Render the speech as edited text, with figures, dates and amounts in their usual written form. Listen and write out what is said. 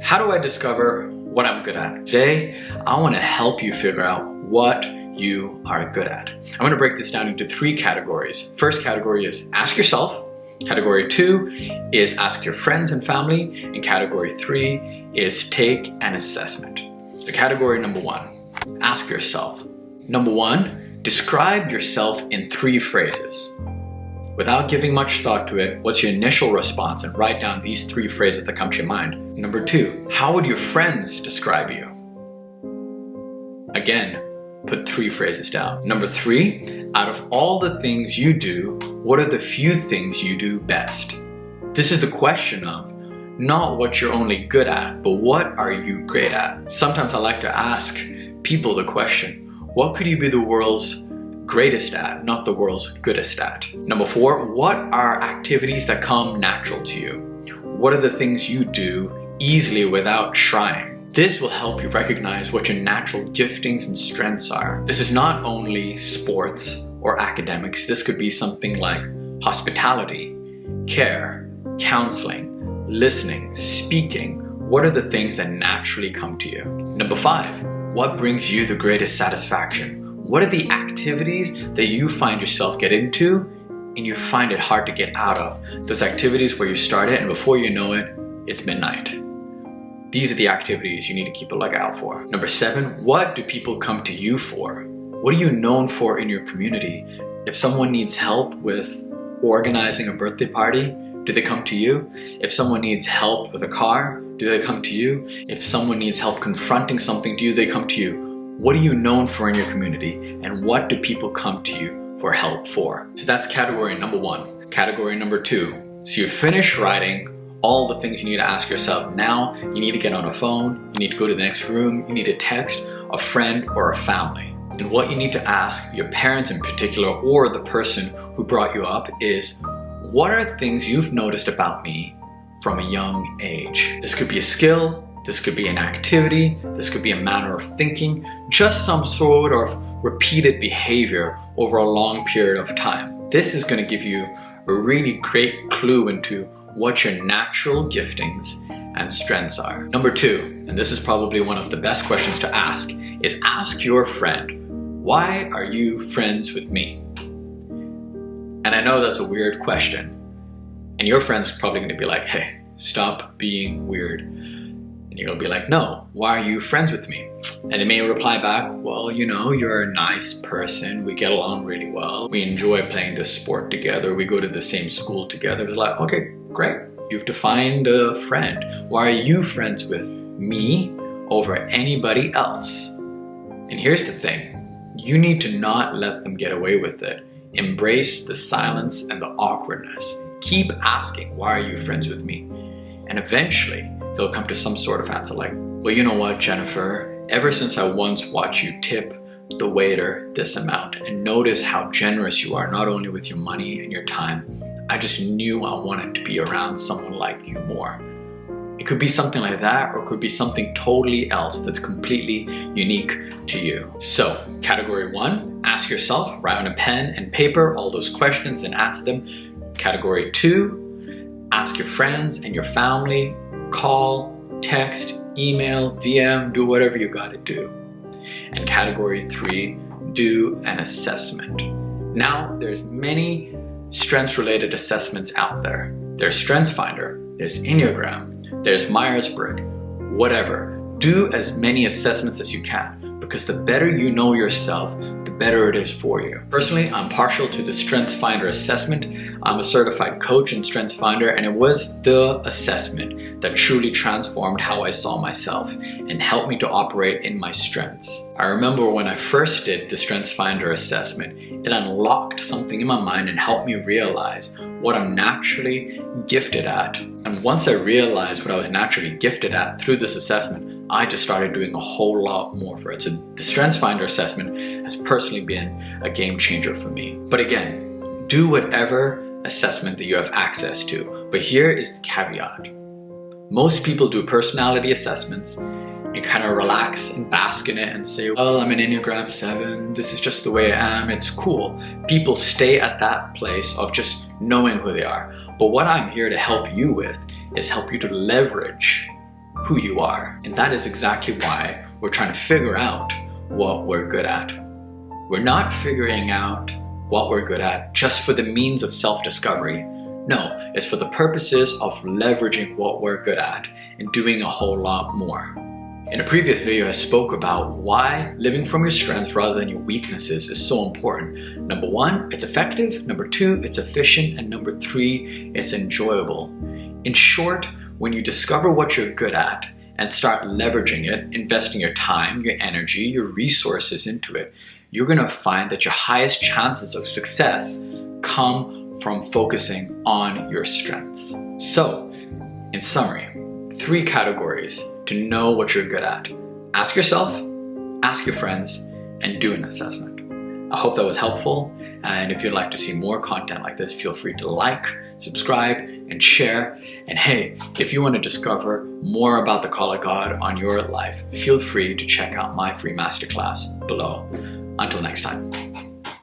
How do I discover what I'm good at? Today, I want to help you figure out what you are good at. I'm going to break this down into 3 categories. First category is ask yourself. Category 2 is ask your friends and family. And category 3 is take an assessment. So category number 1, ask yourself. Number 1, describe yourself in 3 phrases. Without giving much thought to it, what's your initial response? And write down these 3 phrases that come to your mind. Number 2, how would your friends describe you? Again, put 3 phrases down. Number 3, out of all the things you do, what are the few things you do best? This is the question of not what you're only good at, but what are you great at? Sometimes I like to ask people the question, what could you be the world's greatest at, not the world's goodest at? Number 4, what are activities that come natural to you? What are the things you do easily without trying? This will help you recognize what your natural giftings and strengths are. This is not only sports or academics. This could be something like hospitality, care, counseling, listening, speaking. What are the things that naturally come to you? Number 5, what brings you the greatest satisfaction? What are the activities that you find yourself get into and you find it hard to get out of? Those activities where you start it and before you know it, it's midnight. These are the activities you need to keep a lookout for. Number 7, what do people come to you for? What are you known for in your community? If someone needs help with organizing a birthday party, do they come to you? If someone needs help with a car, do they come to you? If someone needs help confronting something, do they come to you? What are you known for in your community? And what do people come to you for help for? So that's category number 1. Category number 2. So you finish writing all the things you need to ask yourself. Now you need to get on a phone, you need to go to the next room, you need to text a friend or a family. And what you need to ask your parents in particular, or the person who brought you up, is what are things you've noticed about me from a young age? This could be a skill, this could be an activity, this could be a manner of thinking, just some sort of repeated behavior over a long period of time. This is going to give you a really great clue into what your natural giftings and strengths are. Number 2, and this is probably one of the best questions to ask, is ask your friend, why are you friends with me? And I know that's a weird question, and your friend's probably going to be like, hey, stop being weird. And you're going to be like, no, why are you friends with me? And they may reply back, well, you know, you're a nice person. We get along really well. We enjoy playing this sport together. We go to the same school together. It's like, okay, great. You've defined a friend. Why are you friends with me over anybody else? And here's the thing. You need to not let them get away with it. Embrace the silence and the awkwardness. Keep asking, why are you friends with me? And eventually, they'll come to some sort of answer like, well, you know what, Jennifer? Ever since I once watched you tip the waiter this amount and notice how generous you are, not only with your money and your time, I just knew I wanted to be around someone like you more. It could be something like that, or it could be something totally else that's completely unique to you. So, category 1, ask yourself, write on a pen and paper all those questions and answer them. Category 2, ask your friends and your family, call, text, email, DM, do whatever you gotta do. And category 3, do an assessment. Now, there's many strengths-related assessments out there. There's StrengthsFinder, there's Enneagram, there's Myers-Briggs, whatever. Do as many assessments as you can, because the better you know yourself, the better it is for you. Personally, I'm partial to the StrengthsFinder assessment. I'm a certified coach in StrengthsFinder, and it was the assessment that truly transformed how I saw myself and helped me to operate in my strengths. I remember when I first did the StrengthsFinder assessment, it unlocked something in my mind and helped me realize what I'm naturally gifted at. And once I realized what I was naturally gifted at through this assessment, I just started doing a whole lot more for it. So the StrengthsFinder assessment has personally been a game changer for me. But again, do whatever assessment that you have access to. But here is the caveat. Most people do personality assessments and kind of relax and bask in it and say, well, I'm an Enneagram 7, this is just the way I am, it's cool. People stay at that place of just knowing who they are. But what I'm here to help you with is help you to leverage who you are. And that is exactly why we're trying to figure out what we're good at. We're not figuring out what we're good at just for the means of self-discovery. No, it's for the purposes of leveraging what we're good at and doing a whole lot more. In a previous video, I spoke about why living from your strengths rather than your weaknesses is so important. Number one, it's effective. Number two, it's efficient. And number three, it's enjoyable. In short, when you discover what you're good at and start leveraging it, investing your time, your energy, your resources into it, you're gonna find that your highest chances of success come from focusing on your strengths. So, in summary, 3 categories to know what you're good at. Ask yourself, ask your friends, and do an assessment. I hope that was helpful, and if you'd like to see more content like this, feel free to like, subscribe, and share. And hey, if you want to discover more about the Call of God on your life, feel free to check out my free masterclass below. Until next time.